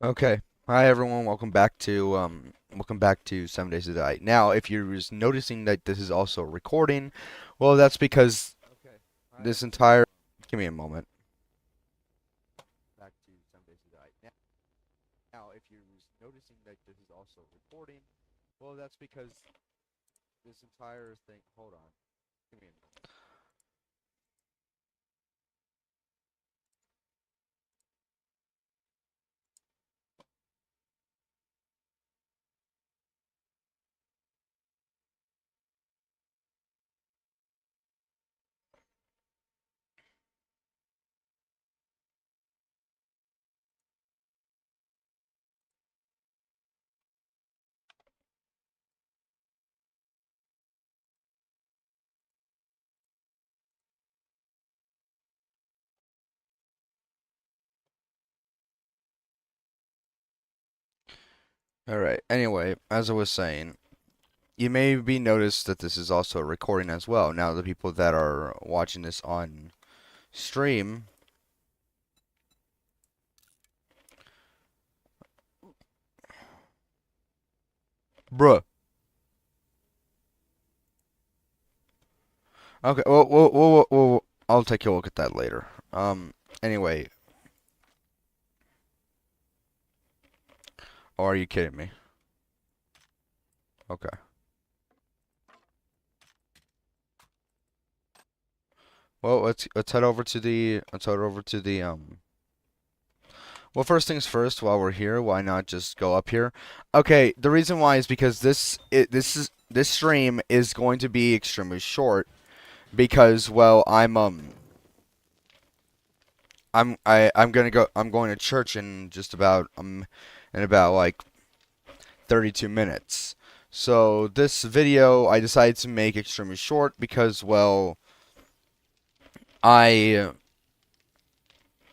Okay. Hi everyone, welcome back to 7 Days to Die. Now, if you're just noticing that this is also recording, well that's because this entire give me a moment. Back to 7 Days to Die. Now, if you're just noticing that this is also recording, well that's because this entire thing hold on. Give me a moment. Alright, anyway, as I was saying, you may be noticed that this is also recording as well. Now the people that are watching this on stream, bruh. Okay, well, I'll take a look at that later. Anyway, or are you kidding me? Okay. Well, let's head over to the. Well, first things first. While we're here, why not just go up here? Okay. The reason why is because this stream is going to be extremely short because well I'm going to church in just about in about like 32 minutes. So this video I decided to make extremely short because well I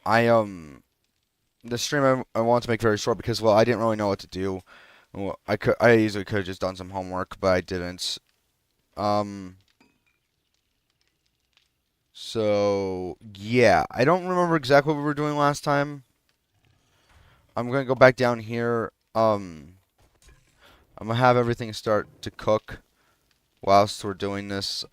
I the stream I want to make very short because well I didn't really know what to do. Well, I easily could have just done some homework, but I didn't. Um so yeah, I don't remember exactly what we were doing last time. I'm gonna go back down here. I'm gonna have everything start to cook whilst we're doing this.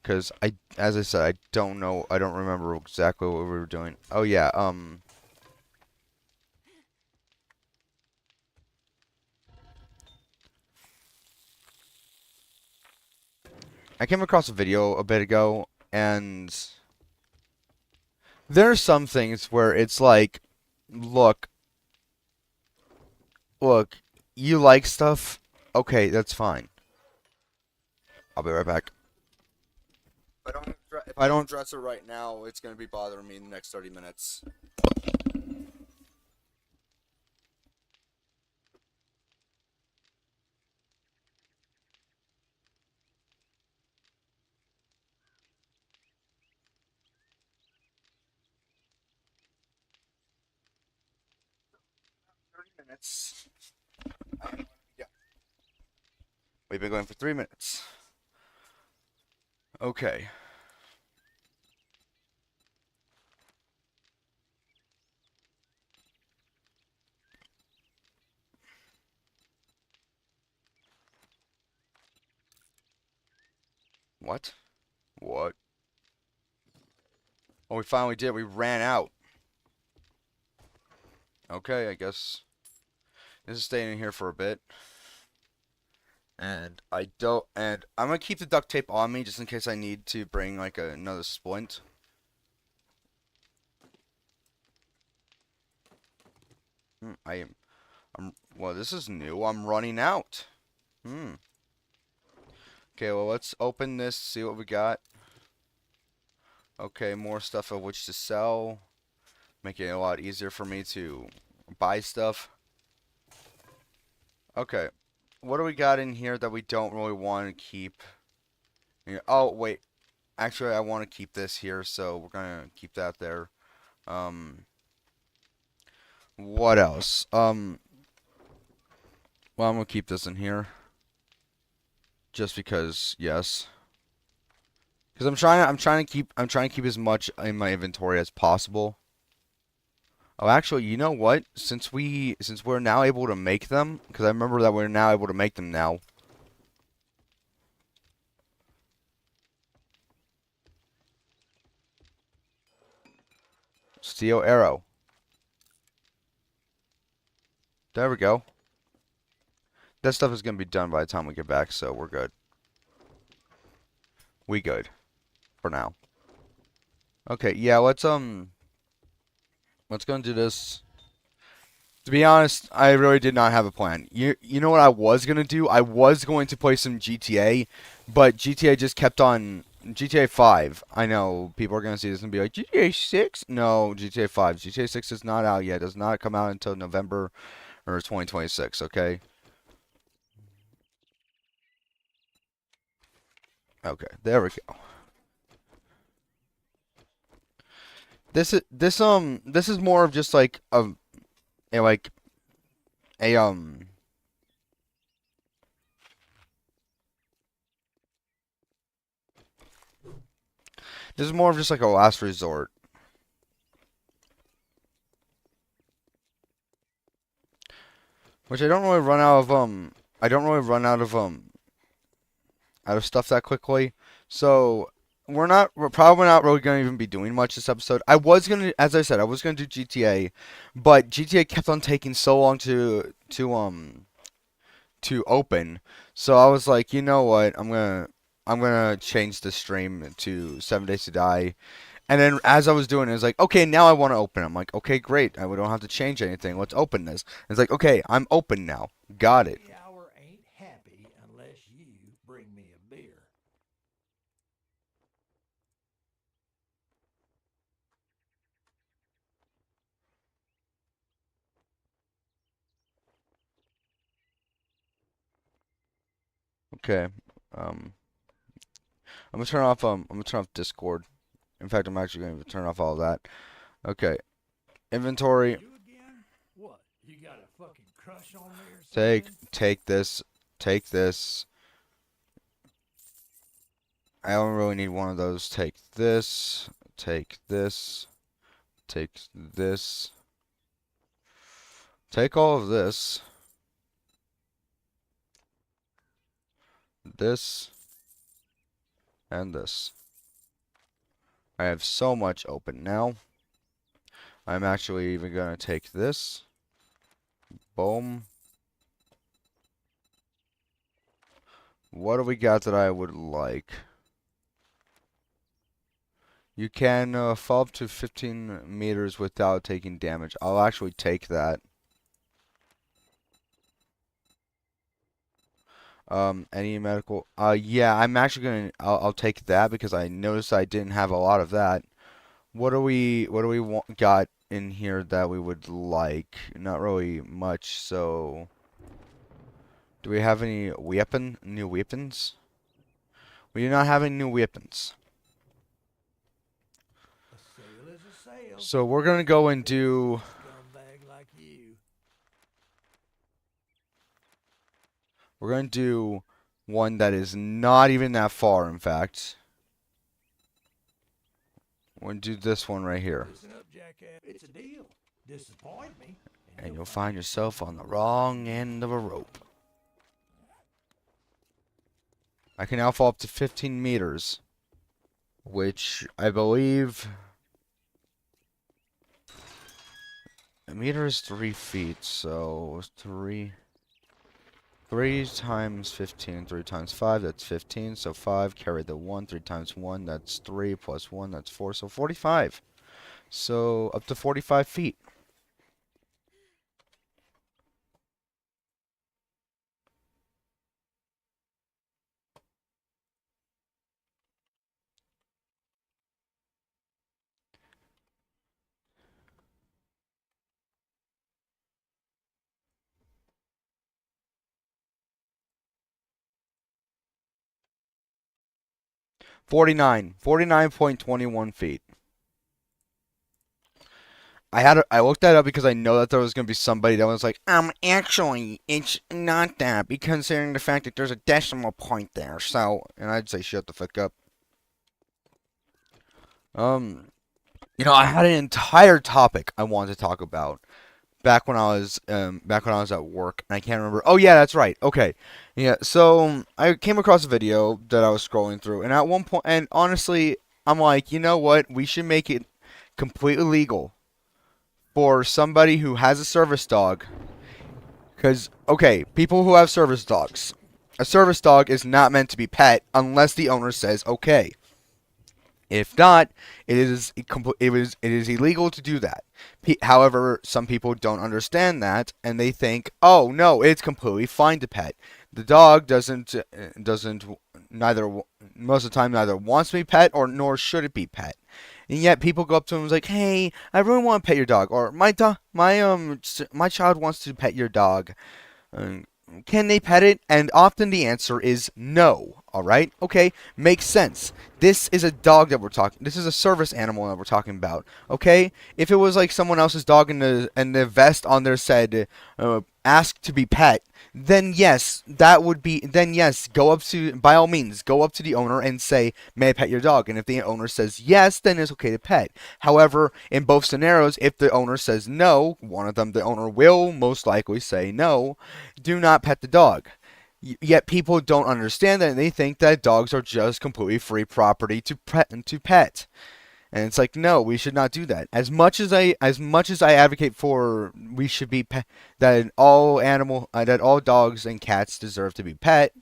Because as I said, I don't know, I don't remember exactly what we were doing. Oh yeah, I came across a video a bit ago, and there are some things where it's like, look, look, you like stuff, okay, that's fine. I'll be right back. If I don't dress it right now, it's gonna be bothering me in the next 30 minutes. 30 minutes. Yeah, we've been going for 3 minutes. Okay. What? What? Oh, we finally did. We ran out. Okay, I guess this is staying in here for a bit. And I'm gonna keep the duct tape on me just in case I need to bring like another splint. Well, this is new. I'm running out. Hmm. Okay, well, let's open this, see what we got. Okay, more stuff of which to sell. Making it a lot easier for me to buy stuff. Okay, what do we got in here that we don't really want to keep? Oh, wait. Actually, I want to keep this here, so we're gonna keep that there. Um, what else? Well, I'm gonna keep this in here just because, yes. Because I'm trying to keep as much in my inventory as possible. Oh, actually, you know what? Since we're now able to make them, because I remember that we're now able to make them now. Steel arrow. There we go. That stuff is gonna be done by the time we get back, so we're good. We good for now. Okay, yeah, let's go and do this. To be honest, I really did not have a plan. You know what I was gonna do? I was going to play some GTA, but GTA just kept on GTA 5. I know people are gonna see this and be like, GTA 6? No, GTA 5. GTA 6 is not out yet. It does not come out until November or 2026. Okay. Okay. There we go. This is more of just like a like a this is more of just like a last resort. Which I don't really run out of I don't really run out of stuff that quickly. So we're probably not really gonna even be doing much this episode. I was gonna, as I said, I was gonna do GTA, but GTA kept on taking so long to open. So I was like, you know what? I'm gonna change the stream to 7 Days to Die. And then as I was doing it, it's like, okay, now I want to open. I'm like, okay, great. We don't have to change anything. Let's open this. It's like, okay, I'm open now. Got it. The hour ain't happy unless you bring me a beer. Okay. Um, I'm gonna turn off Discord. In fact, I'm actually going to turn off all of that. Okay. Inventory. You again? What? You got a fucking crush on me or something? Take this. Take this. I don't really need one of those. Take this. Take this. Take this. Take all of this. This. And this. I have so much open now. I'm actually even going to take this. Boom. What do we got that I would like? You can fall up to 15 meters without taking damage. I'll actually take that. Any medical? Yeah, I'm actually gonna. I'll take that because I noticed I didn't have a lot of that. What do we got in here that we would like? Not really much. So, do we have any new weapons? We do not have any new weapons. A sale is a sale. So we're gonna go and do. Scumbag like you. We're gonna do one that is not even that far. In fact, we're gonna do this one right here. Listen up, jackass. It's a deal. Disappoint me, And you'll find yourself on the wrong end of a rope. I can now fall up to 15 meters, which I believe a meter is 3 feet, so 3 times 15, 3 times 5, that's 15, so 5, carry the 1, 3 times 1, that's 3, plus 1, that's 4, so 45. So up to 45 feet. Forty-nine. 49.21 feet. I looked that up because I know that there was gonna be somebody that was like, actually, it's not that, because considering the fact that there's a decimal point there. So, and I'd say, shut the fuck up. Um, I had an entire topic I wanted to talk about back when I was at work, and I can't remember. Oh yeah, that's right. Okay, yeah. So I came across a video that I was scrolling through, and at one point, and honestly, I'm like, you know what? We should make it completely legal for somebody who has a service dog. Because okay, people who have service dogs, a service dog is not meant to be pet unless the owner says okay. If not, it is illegal to do that. However, some people don't understand that, and they think, oh no, it's completely fine to pet. The dog doesn't neither most of the time neither wants to be pet or nor should it be pet. And yet people go up to him and is like, hey, I really want to pet your dog, or my child wants to pet your dog. Uh, can they pet it? And often the answer is no. All right? Okay, makes sense. This is a dog that we're talking. This is a service animal that we're talking about. Okay? If it was like someone else's dog and the vest on there said ask to be pet, then yes, that would be then yes, go up to by all means, go up to the owner and say, "May I pet your dog?" And if the owner says yes, then it's okay to pet. However, in both scenarios, if the owner says no, one of them the owner will most likely say no, do not pet the dog. Yet people don't understand that, and they think that dogs are just completely free property to pet. And it's like, no, we should not do that. As much as I advocate for we should be that all dogs and cats deserve to be pet.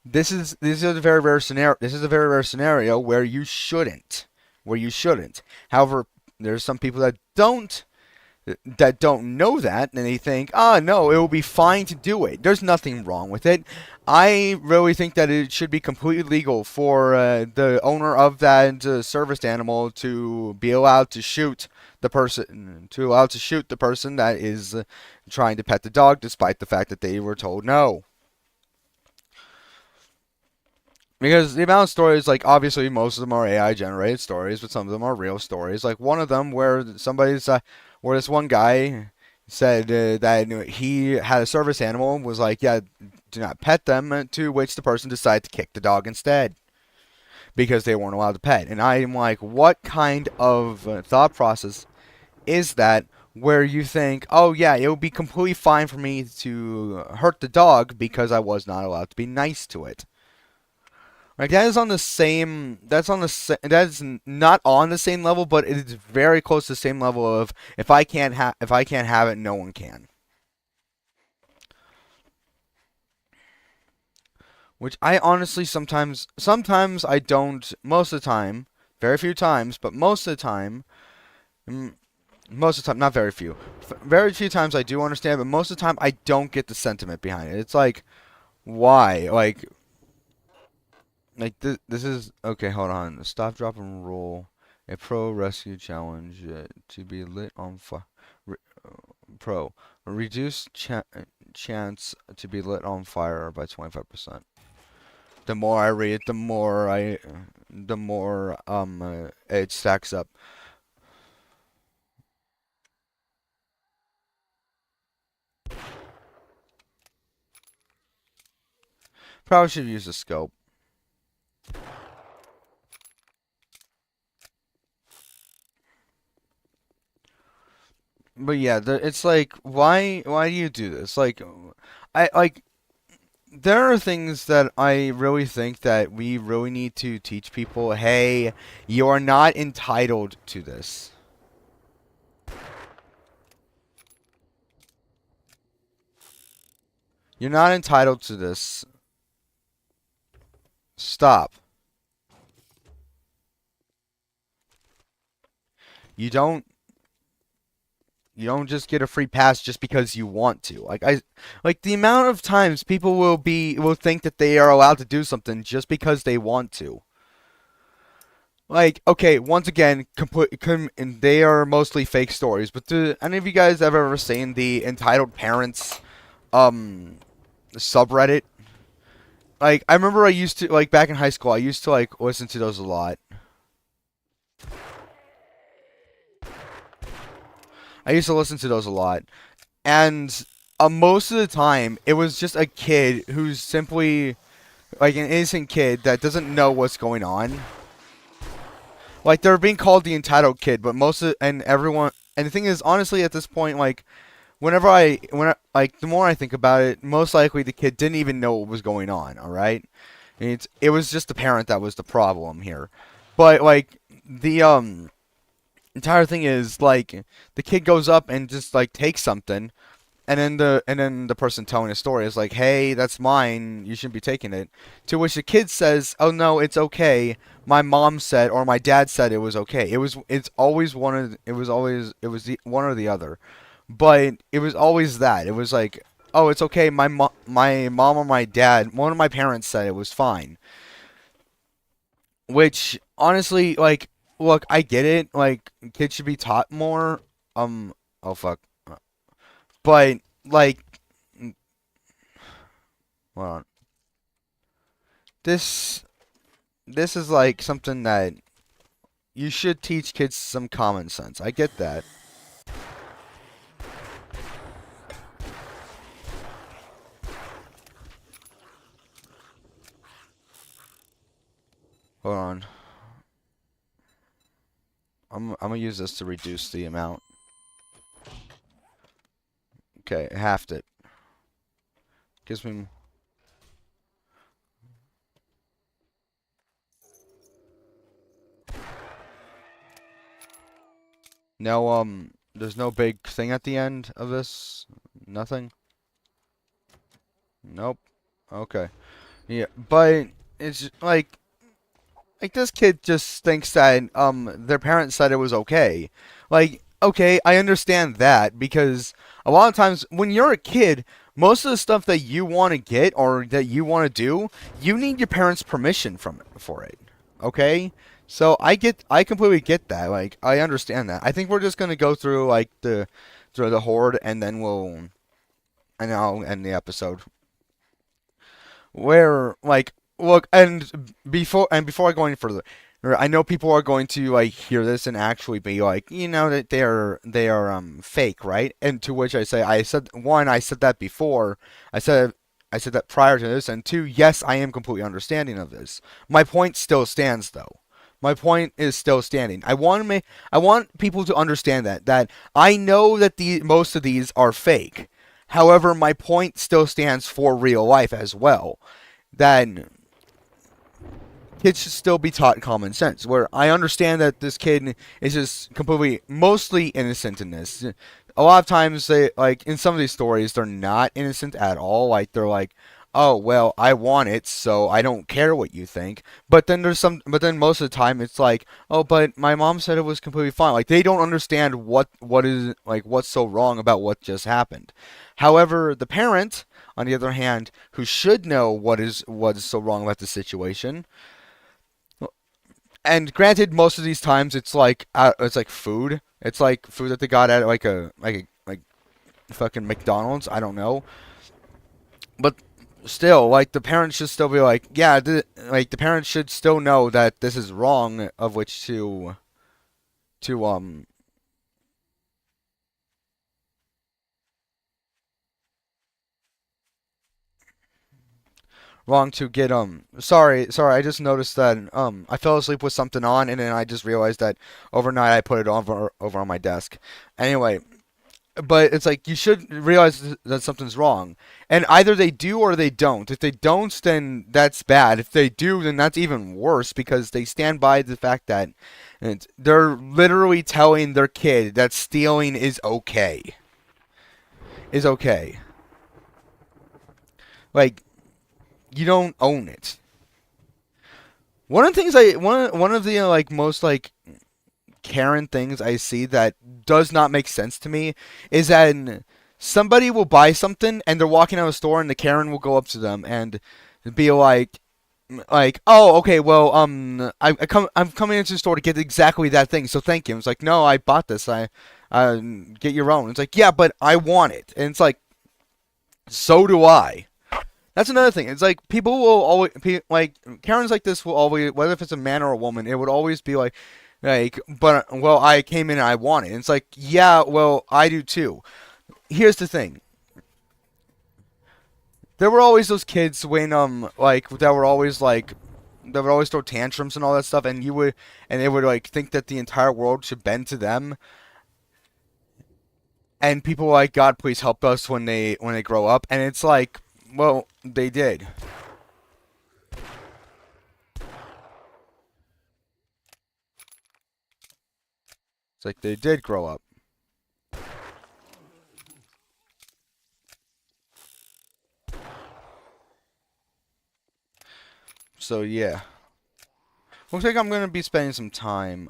This is a very rare scenario. This is a very rare scenario where you shouldn't. However, there's some people that don't know that, and they think, no, it will be fine to do it. There's nothing wrong with it. I really think that it should be completely legal for the owner of that service animal to be allowed to shoot the person that is trying to pet the dog, despite the fact that they were told no. Because the amount of stories, like obviously most of them are AI generated stories, but some of them are real stories. Like one of them where this one guy said that he had a service animal and was like, yeah, do not pet them. To which the person decided to kick the dog instead because they weren't allowed to pet. And I'm like, what kind of thought process is that? Where you think, oh yeah, it would be completely fine for me to hurt the dog because I was not allowed to be nice to it. Like that is on the same. That's not on the same level, but it is very close to the same level of if I can't have it, no one can. Which I honestly sometimes I don't. Most of the time, very few times, but mm, most of the time, not very few. Very few times I do understand, but most of the time I don't get the sentiment behind it. It's like, why? Like this is okay. Hold on. Stop, drop, and roll. A pro rescue challenge to be lit on fire. Re pro reduce chance to be lit on fire by 25%. The more I read, the more it stacks up. Probably should use a scope. But yeah, it's like why do you do this? I like there are things that I really think that we really need to teach people. Hey, you are not entitled to this. You're not entitled to this. Stop. You don't you don't just get a free pass just because you want to. Like the amount of times people will think that they are allowed to do something just because they want to. Like, okay, once again, and they are mostly fake stories. But do any of you guys have ever seen the entitled parents um subreddit? Like, I remember I used to like back in high school. I used to like listen to those a lot. I used to listen to those a lot, and most of the time it was just a kid who's simply like an innocent kid that doesn't know what's going on. Like they're being called the entitled kid, but most of and everyone and the thing is, honestly, at this point, like like the more I think about it, most likely the kid didn't even know what was going on. All right, it was just the parent that was the problem here. But like the entire thing is like the kid goes up and just like takes something, and then the person telling the story is like, "Hey, that's mine. You shouldn't be taking it." To which the kid says, "Oh no, it's okay. My mom said or my dad said it was okay." It's always one of it was always it was the one or the other. But it was always that. It was like, "Oh, it's okay. My mom or my dad, one of my parents said it was fine." Which honestly, like, look, I get it. Like, kids should be taught more. Oh fuck. But like, hold on. This this is like something that you should teach kids some common sense. I get that. Hold on. I'm gonna use this to reduce the amount. Okay, halved it. Gives me. No, there's no big thing at the end of this. Nothing. Nope. Okay. Yeah, but it's like this kid just thinks that their parents said it was okay. Like, okay, I understand that because a lot of times when you're a kid, most of the stuff that you want to get or that you want to do, you need your parents' permission for it. Okay? So I completely get that. Like I understand that. I think we're just gonna go through like the horde and then I'll end the episode where like look and before I go any further, I know people are going to like hear this and actually be like, that they are fake, right? And to which I said that before. I said I said that prior to this, and two, yes, I am completely understanding of this. My point still stands though. My point is still standing. I want people to understand that I know that the most of these are fake. However, my point still stands for real life as well. That kids should still be taught common sense. Where I understand that this kid is just completely, mostly innocent in this. A lot of times, they like in some of these stories, they're not innocent at all. Like they're like, "Oh well, I want it, so I don't care what you think." But then most of the time, it's like, "Oh, but my mom said it was completely fine." Like they don't understand what is like what's so wrong about what just happened. However, the parent, on the other hand, who should know what is so wrong about the situation, and granted, most of these times it's like food. It's like food that they got at like fucking McDonald's. I don't know, but still, like the parents should still be like, yeah, like the parents should still know that this is wrong, of which to wrong to get sorry, I just noticed that I fell asleep with something on, and then I just realized that overnight I put it over on my desk. Anyway, but it's like you should realize that something's wrong, and either they do or they don't. If they don't, then that's bad. If they do, then that's even worse because they stand by the fact that they're literally telling their kid that stealing is okay. Like you don't own it. One of the things I one of the like most like Karen things I see that does not make sense to me is that somebody will buy something and they're walking out of a store and the Karen will go up to them and be like, oh, okay, well, I'm coming into the store to get exactly that thing, so thank you. It's like, no, I bought this. Get your own. It's like, yeah, but I want it, and it's like, so do I. That's another thing. It's like people will always like Karens like this will always, whether if it's a man or a woman, it would always be like, but well, I came in and I want it. And it's like, yeah, well, I do too. Here's the thing. There were always those kids when like that were always like that would always throw tantrums and all that stuff, and they would like think that the entire world should bend to them. And people were like, God, please help us when they grow up. And it's like, well, they did. It's like they did grow up. So yeah. Looks like I'm gonna be spending some time,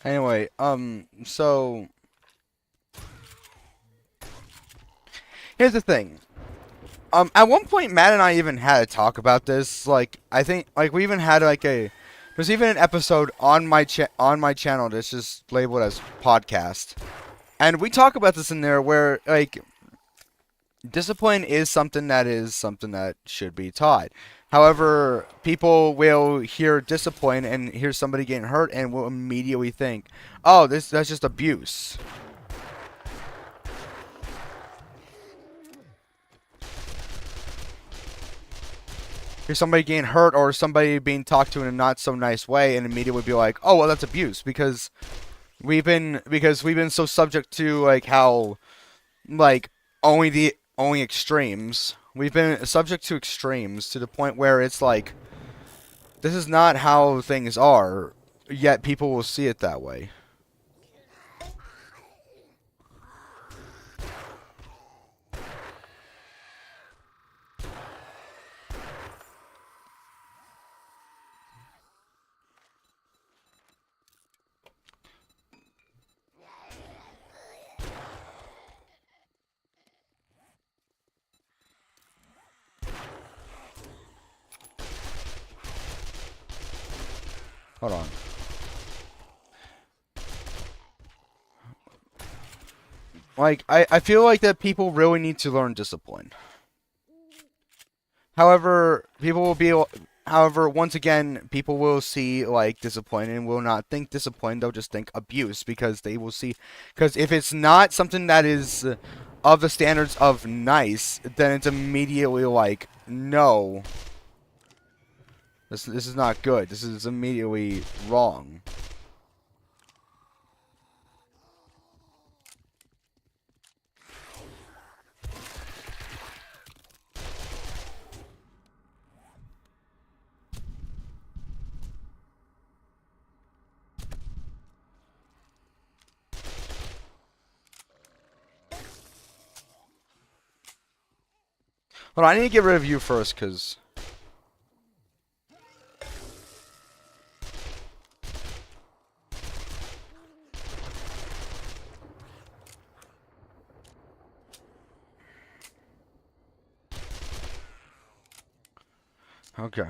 anyway, so here's the thing. At one point, Matt and I even had a talk about this. Like, I think, like, we even had like there's even an episode on my channel that's just labeled as podcast, and we talk about this in there where like discipline is something that should be taught. However, people will hear discipline and hear somebody getting hurt and will immediately think, "Oh, that's just abuse." Hear somebody getting hurt or somebody being talked to in a not so nice way and immediately be like, "Oh, well, that's abuse," because we've been so subject to like how like only extremes. We've been subject to extremes to the point where it's like this is not how things are, yet people will see it that way. Hold on. Like I feel like that people really need to learn discipline. However, people will be however, once again, people will see like discipline and will not think discipline, they'll just think abuse because they will see because if it's not something that is of the standards of nice, then it's immediately like no. This is not good. This is immediately wrong. Hold on, I need to get rid of you first, cause okay.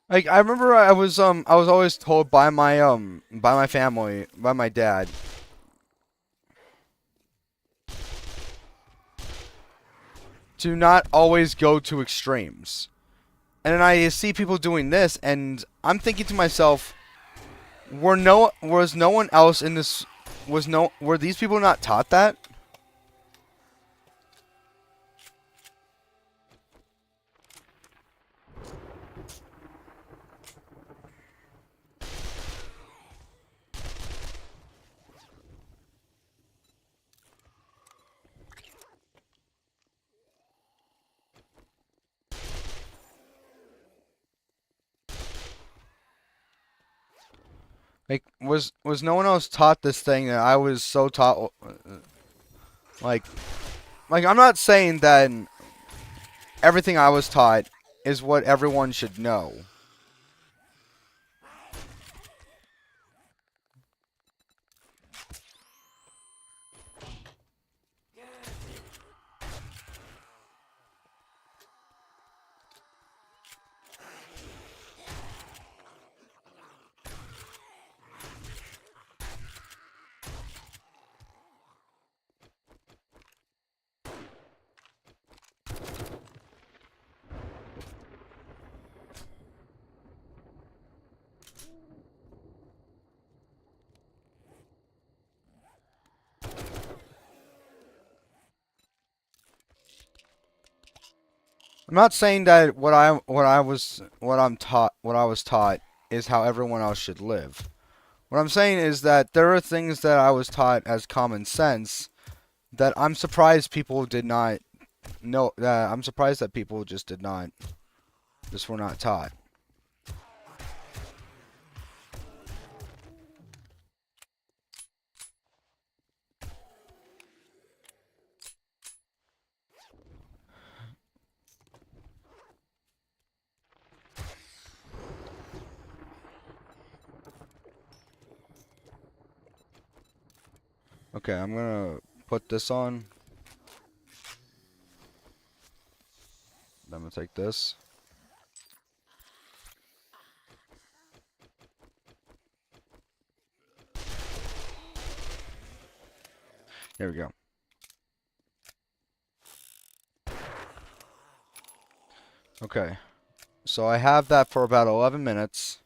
Like I remember I was always told by my family, by my dad, to not always go to extremes. And then I see people doing this and I'm thinking to myself, was no one else in this were these people not taught that? Like, was no one else taught this thing that I was so taught? Like, I'm not saying that everything I was taught is what everyone should know. I'm not saying that what I was taught is how everyone else should live. What I'm saying is that there are things that I was taught as common sense that I'm surprised people did not know. That I'm surprised that people just did not, just were not taught. Okay, I'm gonna put this on. I'm gonna take this. Here we go. Okay, so I have that for about 11 minutes.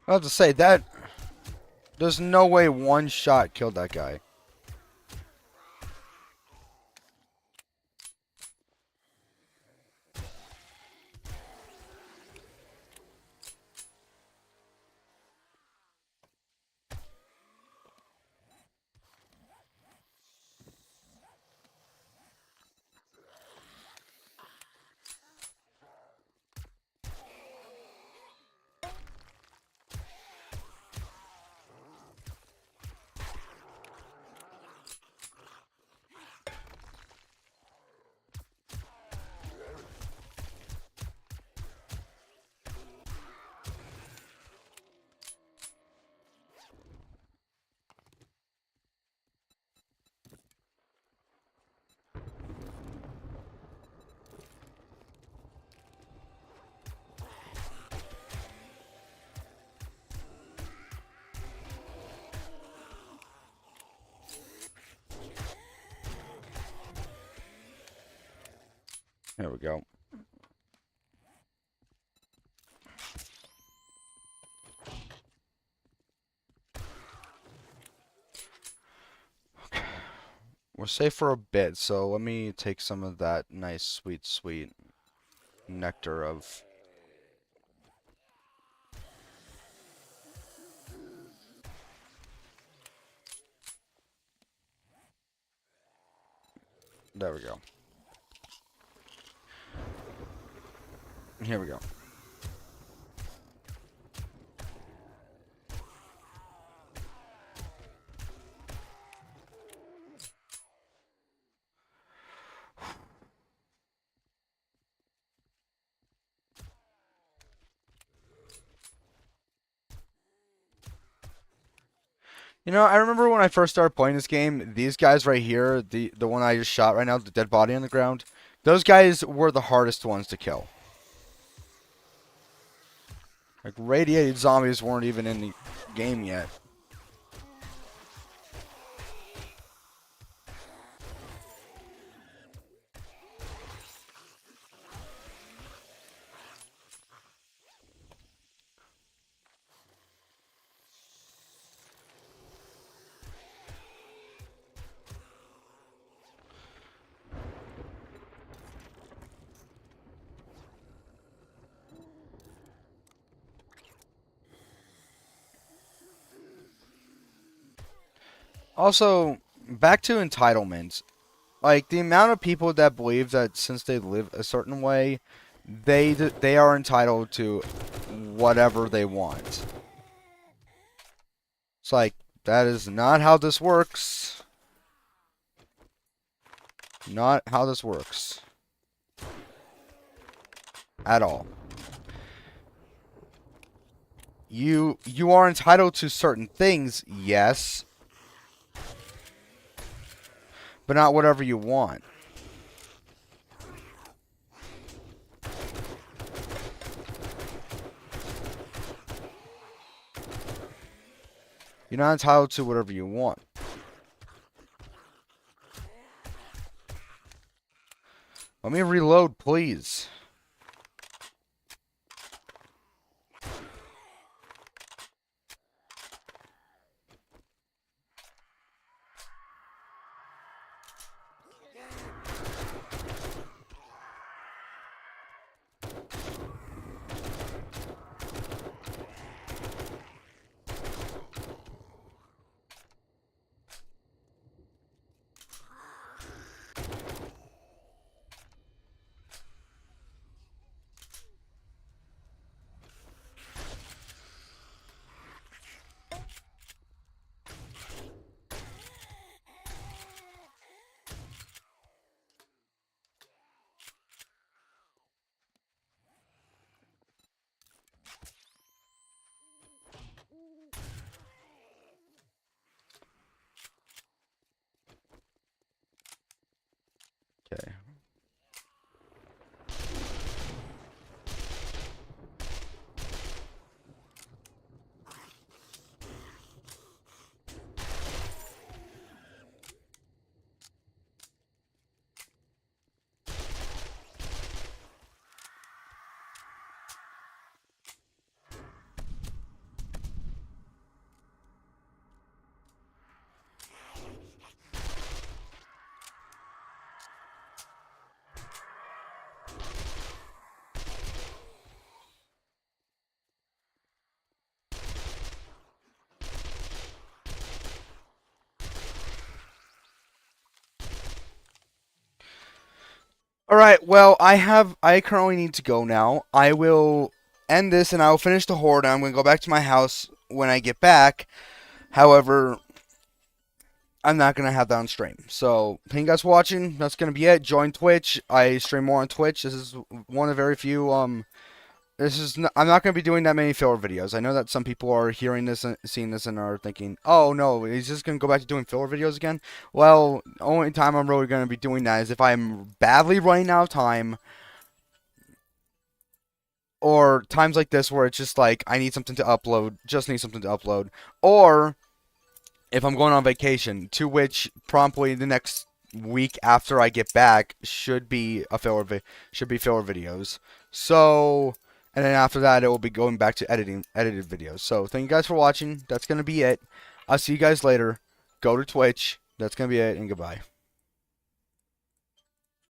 I have to say that there's no way one shot killed that guy. There we go. We're safe for a bit, so let me take some of that nice, sweet, sweet nectar of... There we go. Here we go. You know, I remember when I first started playing this game, these guys right here, the one I just shot right now, the dead body on the ground, those guys were the hardest ones to kill. Like, radiated zombies weren't even in the game yet. Also, back to entitlement. Like the amount of people that believe that since they live a certain way, they are entitled to whatever they want. It's like that is not how this works. Not how this works at all. You are entitled to certain things, yes, but not whatever you want. You're not entitled to whatever you want. Let me reload, please. Okay. All right. Well, I currently need to go now. I will end this and I will finish the horde. I'm going to go back to my house when I get back. However, I'm not going to have that on stream. So, thank you guys for watching. That's going to be it. Join Twitch. I stream more on Twitch. This is one of very few I'm not going to be doing that many filler videos. I know that some people are hearing this and seeing this and are thinking, "Oh no, he's just going to go back to doing filler videos again." Well, the only time I'm really going to be doing that is if I'm badly running out of time, or times like this where it's just like I need something to upload, just need something to upload, or if I'm going on vacation, to which promptly the next week after I get back should be filler videos. So, and then after that it will be going back to edited videos. So, thank you guys for watching. That's going to be it. I'll see you guys later. Go to Twitch. That's going to be it, and goodbye.